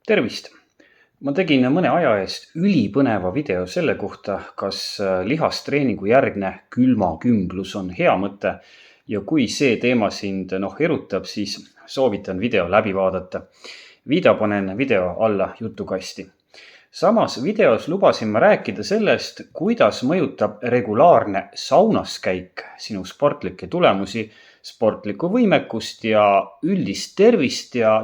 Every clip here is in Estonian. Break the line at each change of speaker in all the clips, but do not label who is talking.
Tervist! Ma tegin mõne aja eest ülipõneva video selle kohta, kas lihastreeningu järgne külmakümblus on hea mõte ja kui see teema sind erutab, siis soovitan video läbi vaadata. Viida panen video alla jutukasti. Samas videos lubasin ma rääkida sellest, kuidas mõjutab regulaarne saunaskäik sinu sportlikke tulemusi, sportlikku võimekust ja üldist tervist ja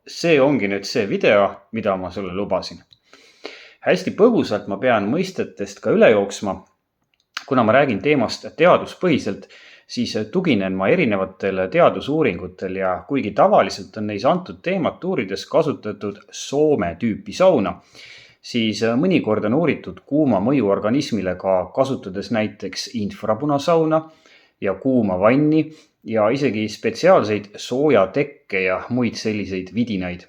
see ongi nüüd see video, mida ma sulle lubasin. Hästi põgusalt ma pean mõistetest ka üle jooksma. Kuna ma räägin teemast teaduspõhiselt, siis tuginen ma erinevatel teadusuuringutel ja kuigi tavaliselt on neis antud teemat uurides kasutatud Soome tüüpi sauna, siis mõnikord on uuritud kuuma mõju organismile ka kasutades näiteks infrapunasauna ja kuuma vanni ja isegi spetsiaalseid soojatekke ja muid selliseid vidinaid.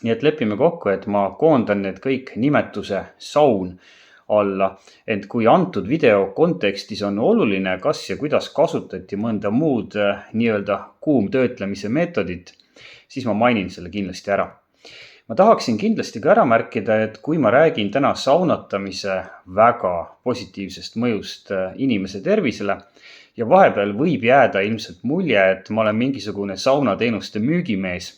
Nii et lepime kokku, et ma koondan need kõik nimetuse saun alla, ent kui antud video kontekstis on oluline, kas ja kuidas kasutati mõnda muud nii-öelda kuumtöötlemise meetodit, siis ma mainin selle kindlasti ära. Ma tahaksin kindlasti ka ära märkida, et kui ma räägin täna saunatamise väga positiivsest mõjust inimese tervisele ja vahepeal võib jääda ilmselt mulje, et ma olen mingisugune saunateenuste müügimees,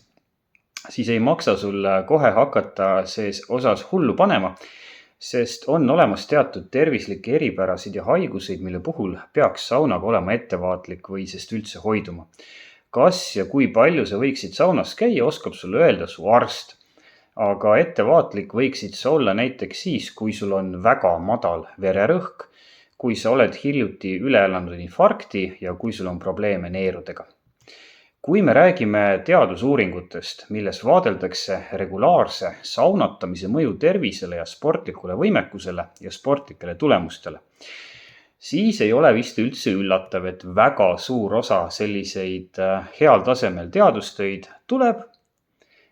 siis ei maksa sul kohe hakata sees osas hullu panema, sest on olemas teatud tervislikke eripärasid ja haiguseid, mille puhul peaks saunaga olema ettevaatlik või sest üldse hoiduma. Kas ja kui palju sa võiksid saunas käia, oskab sulle öelda su arst. Aga ettevaatlik võiksid sa olla näiteks siis, kui sul on väga madal vererõhk, kui sa oled hiljuti üle elanud infarkti ja kui sul on probleeme neerudega. Kui me räägime teadusuuringutest, milles vaadeldakse regulaarse saunatamise mõju tervisele ja sportlikule võimekusele ja sportlikele tulemustele, siis ei ole vist üldse üllatav, et väga suur osa selliseid heal tasemel teadustöid tuleb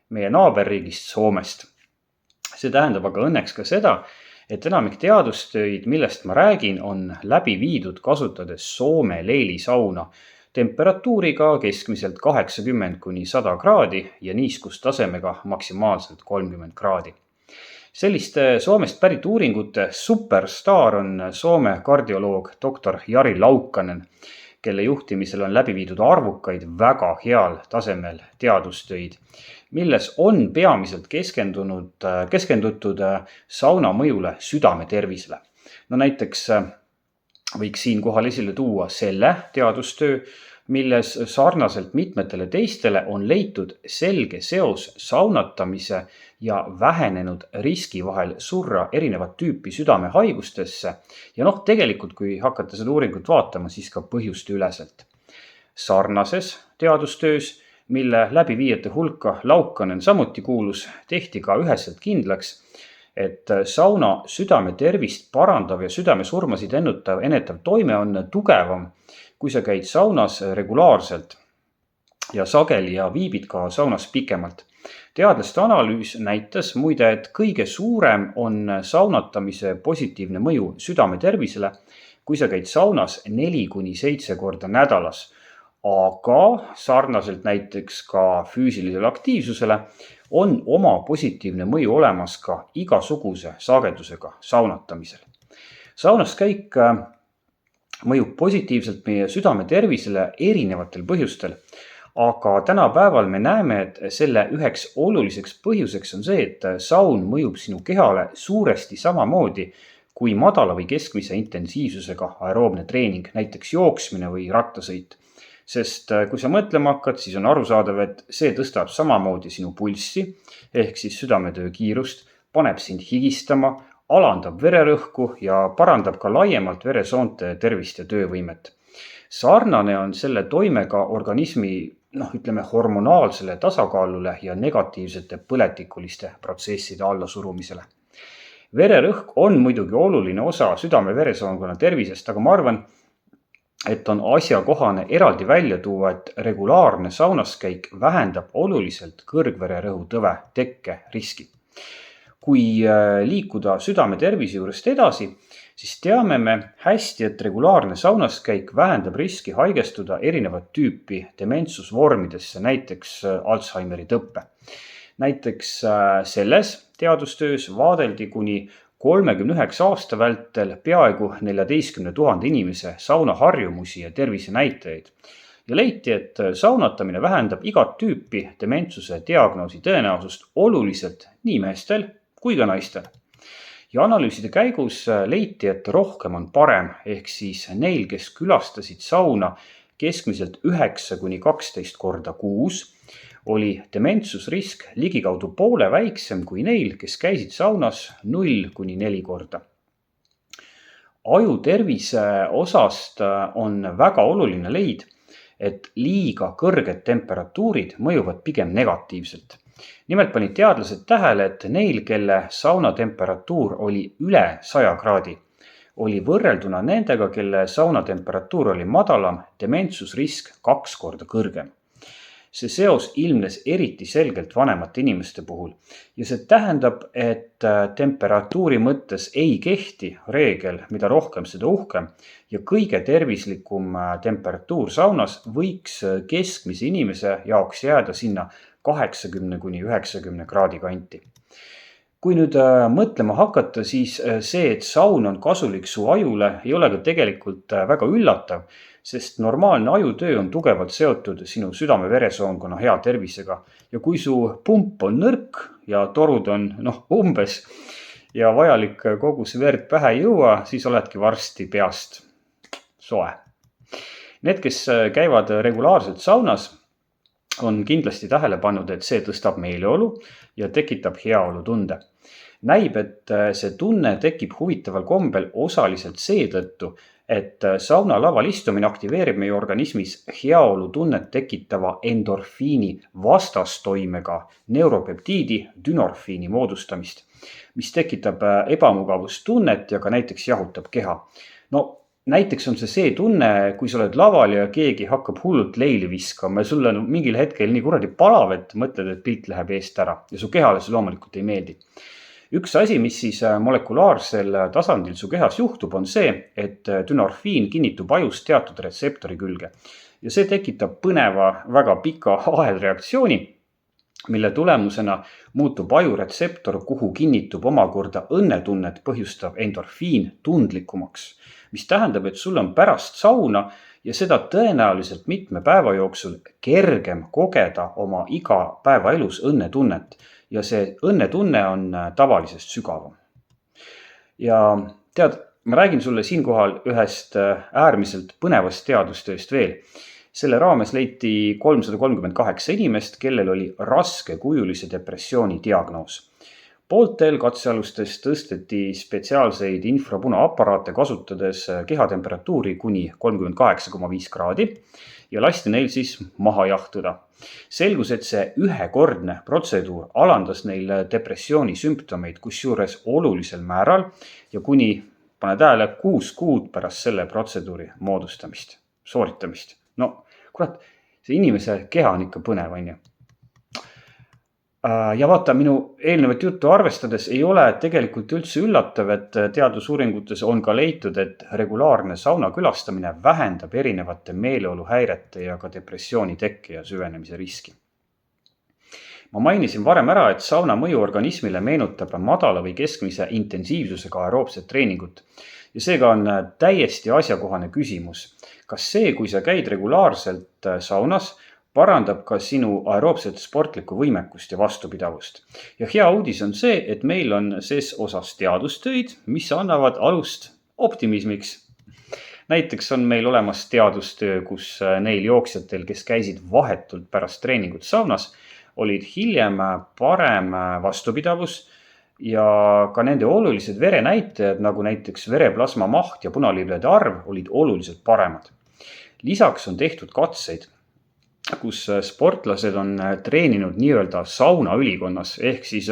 meie naaberriigist Soomest. See tähendab aga õnneks ka seda, et enamik teadustöid, millest ma räägin, on läbi viidud kasutades Soome leelisauna temperatuuriga keskmiselt 80–100 kraadi ja niiskustasemega maksimaalselt 30 kraadi. Selliste Soomest pärit uuringute superstaar on Soome kardioloog dr. Jari Laukkanen, kelle juhtimisel on läbi viidud arvukaid väga heal tasemel teadustöid, milles on peamiselt keskendutud sauna mõjule südametervisele. Näiteks võiks siinkohal esile tuua selle teadustöö, milles sarnaselt mitmetele teistele on leitud selge seos saunatamise ja vähenenud riski vahel surra erinevat tüüpi südamehaigustesse ja tegelikult kui hakata seda uuringut vaatama, siis ka põhjuste üleselt. Sarnases teadustöös, mille läbiviijate hulka Laukkanen samuti kuulus, tehti ka üheselt kindlaks, et sauna südametervist parandav ja südamesurmasid ennetav toime on tugevam, kui sa käid saunas regulaarselt ja sageli ja viibid ka saunas pikemalt. Teadlaste analüüs näitas muide, et kõige suurem on saunatamise positiivne mõju südametervisele, kui sa käid saunas 4–7 korda nädalas, aga sarnaselt näiteks ka füüsilisele aktiivsusele on oma positiivne mõju olemas ka igasuguse sagedusega saunatamisel. Saunas käik mõjub positiivselt meie südametervisele erinevatel põhjustel, aga tänapäeval me näeme, et selle üheks oluliseks põhjuseks on see, et saun mõjub sinu kehale suuresti samamoodi kui madala või keskmise intensiivsusega aeroobne treening, näiteks jooksmine või rattasõit. Sest kui sa mõtlema hakkad, siis on arusaadav, et see tõstab samamoodi sinu pulssi ehk siis südametöö kiirust, paneb sind higistama, alandab vererõhku ja parandab ka laiemalt veresoonte tervist ja töövõimet. Sarnane on selle toimega organismi, hormonaalsele tasakaalule ja negatiivsete põletikuliste protsesside allasurumisele. Vererõhk on muidugi oluline osa südame-veresoonkonna tervisest, aga ma arvan, et on asjakohane eraldi välja tuua, et regulaarne saunaskäik vähendab oluliselt kõrgvererõhutõve tekke riski. Kui liikuda südametervise juurest edasi, siis teame me hästi, et regulaarne saunaskäik vähendab riski haigestuda erinevat tüüpi dementsusvormidesse, näiteks Alzheimeri tõppe. Näiteks selles teadustöös vaadeldi kuni 39 aasta vältel peaaegu 14 000 inimese saunaharjumusi ja tervisenäitajaid ja leiti, et saunatamine vähendab igat tüüpi dementsuse diagnoosi tõenäosust oluliselt nii meestel kui ka naistel. Ja analüüside käigus leiti, et rohkem on parem, ehk siis neil, kes külastasid sauna keskmiselt 9–12 korda kuus, oli dementsusrisk ligikaudu poole väiksem kui neil, kes käisid saunas 0–4 korda. Aju tervise osast on väga oluline leid, et liiga kõrged temperatuurid mõjuvad pigem negatiivselt. Nimelt panid teadlased tähele, et neil, kelle saunatemperatuur oli üle 100 kraadi, oli võrrelduna nendega, kelle saunatemperatuur oli madalam, dementsusrisk 2 korda kõrgem. See seos ilmnes eriti selgelt vanemate inimeste puhul ja see tähendab, et temperatuuri mõttes ei kehti reegel, mida rohkem, seda uhkem ja kõige tervislikum temperatuur saunas võiks keskmise inimese jaoks jääda sinna 80–90 kraadi kanti. Kui nüüd mõtlema hakata, siis see, et saun on kasulik su ajule, ei ole ka tegelikult väga üllatav, sest normaalne ajutöö on tugevalt seotud sinu südame-veresoonkonna hea tervisega. Ja kui su pump on nõrk ja torud on umbes ja vajalik kogus verd pähe ei jõua, siis oledki varsti peast soe. Need, kes käivad regulaarselt saunas, on kindlasti tähele pannud, et see tõstab meeleolu ja tekitab heaolutunde. Näib, et see tunne tekib huvitaval kombel osaliselt seetõttu, et saunalaval istumine aktiveerib meie organismis heaolutunnet tekitava endorfiini vastastoimega neuropeptiidi dünorfiini moodustamist, mis tekitab ebamugavustunnet ja ka näiteks jahutab keha. Näiteks on see tunne, kui sa oled laval ja keegi hakkab hullult leili viskama ja sulle mingil hetkel nii kuradi palav, et mõtled, et pilt läheb eest ära ja su kehale see loomulikult ei meeldi. Üks asi, mis siis molekulaarsel tasandil su kehas juhtub, on see, et dünorfiin kinnitub ajus teatud retseptori külge. Ja see tekitab põneva väga pika ahelreaktsiooni, mille tulemusena muutub ajuretseptor, kuhu kinnitub omakorda õnnetunnet põhjustav endorfiin tundlikumaks, mis tähendab, et sul on pärast sauna ja seda tõenäoliselt mitme päeva jooksul kergem kogeda oma igapäevaelus õnnetunnet ja see õnnetunne on tavalisest sügavam. Ja tead, ma räägin sulle siinkohal ühest äärmiselt põnevast teadustööst veel. Selle raames leiti 338 inimest, kellel oli raskekujulise depressiooni diagnoos. Pooltel katsealustest tõsteti spetsiaalseid infrapunaaparaate kasutades kehatemperatuuri kuni 38,5 kraadi ja lasti neil siis maha jahtuda. Selgus, et see ühekordne protseduur alandas neil depressiooni sümptomeid kusjuures olulisel määral ja kuni, pane tähele, 6 kuud pärast selle protseduuri sooritamist. Kurat, see inimese keha on ikka põnev, on ju. Ja vaata, minu eelnevat juttu arvestades ei ole tegelikult üldse üllatav, et teadusuuringutes on ka leitud, et regulaarne sauna külastamine vähendab erinevate meeleoluhäirete ja ka depressiooni tekke ja süvenemise riski. Ma mainisin varem ära, et sauna mõju organismile meenutab madala või keskmise intensiivsusega aeroobset treeningut. Ja seega on täiesti asjakohane küsimus. Kas see, kui sa käid regulaarselt saunas, parandab ka sinu aeroobset sportlikku võimekust ja vastupidavust. Ja hea uudis on see, et meil on ses osas teadustöid, mis annavad alust optimismiks. Näiteks on meil olemas teadustöö, kus neil jooksjatel, kes käisid vahetult pärast treeningut saunas, olid hiljem parem vastupidavus ja ka nende olulised verenäitajad, nagu näiteks vereplasma maht ja punaliblede arv, olid oluliselt paremad. Lisaks on tehtud katseid, kus sportlased on treeninud nii-öelda saunaülikonnas ehk siis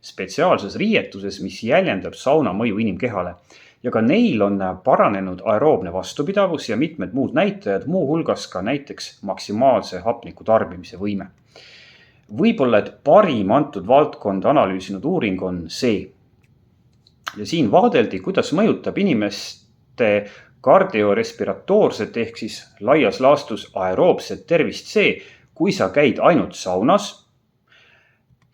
spetsiaalses riietuses, mis jäljendab sauna mõju inimkehale. Ja ka neil on paranenud aeroobne vastupidavus ja mitmed muud näitajad, muu hulgas ka näiteks maksimaalse hapniku tarbimise võime. Võib-olla, et parim antud valdkond analüüsinud uuring on see. Ja siin vaadeldi, kuidas mõjutab inimeste kardiorespiratoorset ehk siis laias laastus aeroobset tervist see, kui sa käid ainult saunas,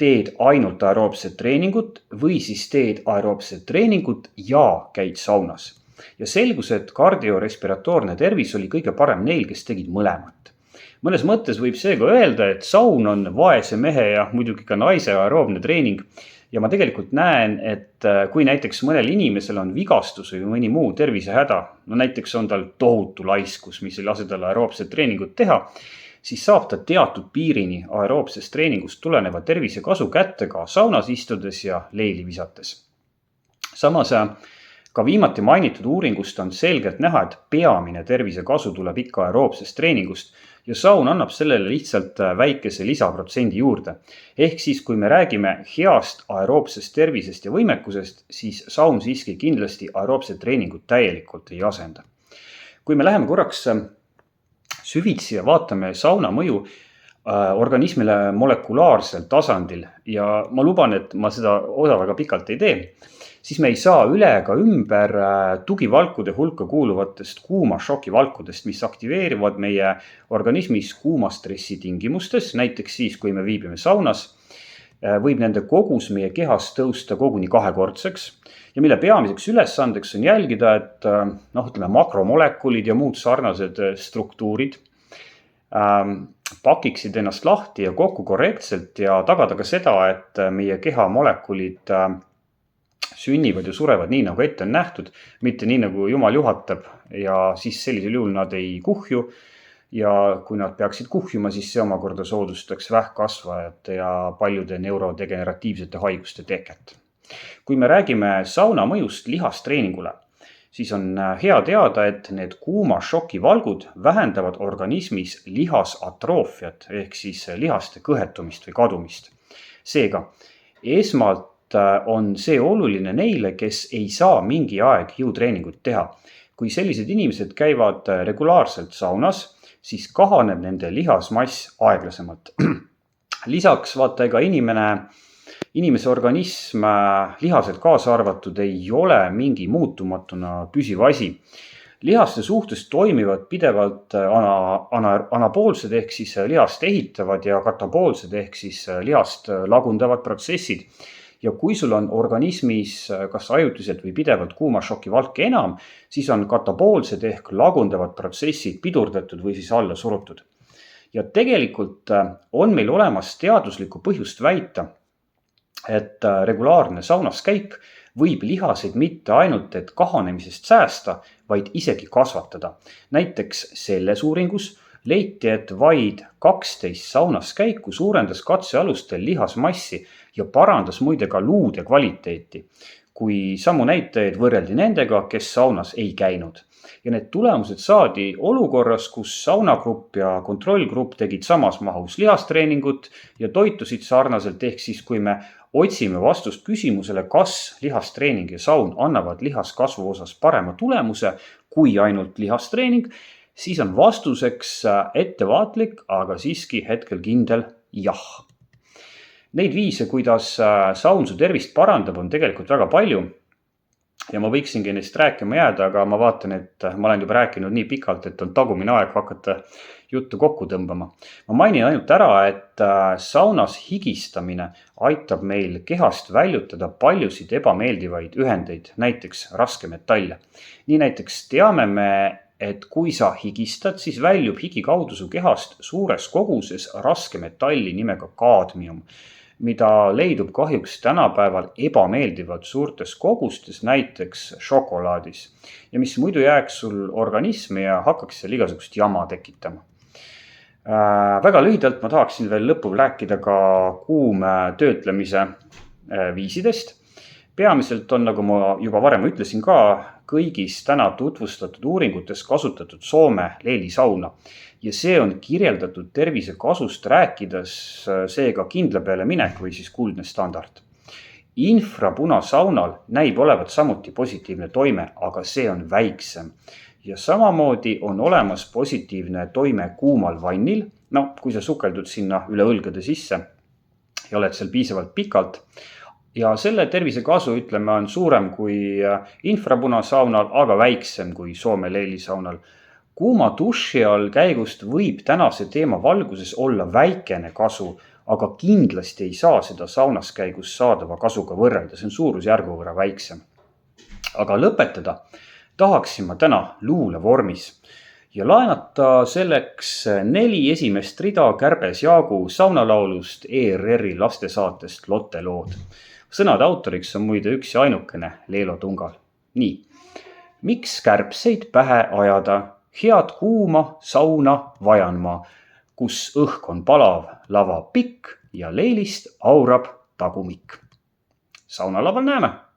teed ainult aeroobset treeningut või siis teed aeroobset treeningut ja käid saunas. Ja selgus, et kardiorespiratoorne tervis oli kõige parem neil, kes tegid mõlemat. Mõnes mõttes võib seega öelda, et saun on vaese mehe ja muidugi ka naise aeroobne treening. Ja ma tegelikult näen, et kui näiteks mõnel inimesel on vigastus või mõni muu tervisehäda, no näiteks on tal tohutu laiskus, mis ei lase tal aeroobset treeningut teha, siis saab ta teatud piirini aeroobsest treeningust tuleneva tervisekasu kätte ka saunas istudes ja leili visates. Samas ka viimati mainitud uuringust on selgelt näha, et peamine tervisekasu tuleb ikka aeroobsest treeningust ja saun annab sellele lihtsalt väikese lisaprotsendi juurde. Ehk siis, kui me räägime heast aeroobsest tervisest ja võimekusest, siis saun siiski kindlasti aeroobset treeningut täielikult ei asenda. Kui me läheme korraks süvitsi ja vaatame sauna mõju organismile molekulaarsel tasandil ja ma luban, et ma seda osa väga pikalt ei tee, siis me ei saa üle ega ümber tugivalkude hulka kuuluvatest kuuma šokivalkudest, mis aktiveerivad meie organismis kuuma stressi tingimustes, näiteks siis, kui me viibime saunas, võib nende kogus meie kehas tõusta koguni 2-kordseks ja mille peamiseks ülesandeks on jälgida, et makromolekulid ja muud sarnased struktuurid pakiksid ennast lahti ja kokku korrektselt ja tagada ka seda, et meie keha molekulid sünnivad ja surevad nii, nagu ette on nähtud, mitte nii, nagu Jumal juhatab ja siis sellisel juhul nad ei kuhju ja kui nad peaksid kuhjuma, siis see omakorda soodustaks vähkkasvajate ja paljude neurodegeneratiivsete haiguste teket. Kui me räägime sauna mõjust lihastreeningule, siis on hea teada, et need kuuma šokivalgud vähendavad organismis lihasatroofiat ehk siis lihaste kõhetumist või kadumist. Seega, esmalt on see oluline neile, kes ei saa mingi aeg jõutreeningut teha. Kui sellised inimesed käivad regulaarselt saunas, siis kahaneb nende lihasmass aeglasemalt. Lisaks vaata, ega inimese organism, lihased kaasa arvatud, ei ole mingi muutumatuna püsiv asi. Lihaste suhtes toimivad pidevalt anapoolsed ehk siis lihast ehitavad ja katapoolsed ehk siis lihast lagundavad protsessid. Ja kui sul on organismis kas ajutiselt või pidevalt kuuma šokivalke enam, siis on katapoolsed ehk lagundavad protsessid pidurdatud või siis alla surutud. Ja tegelikult on meil olemas teaduslikku põhjust väita, et regulaarne saunas käik võib lihaseid mitte ainult et kahanemisest säästa, vaid isegi kasvatada. Näiteks selles uuringus leiti, et vaid 12 saunas käiku suurendas katsealustel lihasmassi ja parandas muide ka luude kvaliteeti, kui samu näitajaid võrreldi nendega, kes saunas ei käinud. Ja need tulemused saadi olukorras, kus saunagrupp ja kontrollgrupp tegid samas mahus lihastreeningut ja toitusid sarnaselt, ehk siis kui me otsime vastust küsimusele, kas lihastreening ja saun annavad lihaskasvu osas parema tulemuse kui ainult lihastreening, siis on vastuseks ettevaatlik, aga siiski hetkel kindel jah. Neid viise, kuidas saun su tervist parandab, on tegelikult väga palju ja ma võiksingi neist rääkima jääda, aga ma vaatan, et ma olen juba rääkinud nii pikalt, et on tagumine aeg hakata juttu kokku tõmbama. Ma mainin ainult ära, et saunas higistamine aitab meil kehast väljutada paljusid ebameeldivaid ühendeid, näiteks raskemetalle. Nii näiteks teame me, et kui sa higistad, siis väljub higi kaudu su kehast suures koguses raskemetalli nimega kaadmium, mida leidub kahjuks tänapäeval ebameeldivalt suurtes kogustes, näiteks šokolaadis, ja mis muidu jääks sul organismi ja hakkaks seal igasugust jama tekitama. Väga lühidalt ma tahaksin veel lõppu rääkida ka kuumtöötlemise viisidest. Peamiselt on, nagu ma juba varem ütlesin ka, kõigis täna tutvustatud uuringutes kasutatud Soome leelisauna. Ja see on kirjeldatud tervisekasust rääkides seega kindla peale minek või siis kuldne standard. Infrapunasaunal näib olevat samuti positiivne toime, aga see on väiksem. Ja samamoodi on olemas positiivne toime kuumal vannil, kui sa sukeldud sinna üle õlgade sisse ja oled seal piisavalt pikalt. Ja selle tervisekasu, ütleme, on suurem kui infrapunasaunal, aga väiksem kui Soome leelisaunal. Kuuma duši all käigust võib tänase teema valguses olla väikene kasu, aga kindlasti ei saa seda saunas käigus saadava kasuga võrrelda, see on suurusjärgu võrra väiksem. Aga lõpetada tahaksin ma täna luulevormis ja laenata selleks 4 esimest rida Kärbes Jaagu saunalaulust ERR-i lastesaatest Lotte lood. Sõnade autoriks on muide üks ja ainukene Leelo Tungal. Nii, miks kärbseid pähe ajada, head kuuma sauna vajan ma, kus õhk on palav, lava pikk ja leilist aurab tagumik. Saunalaval näeme!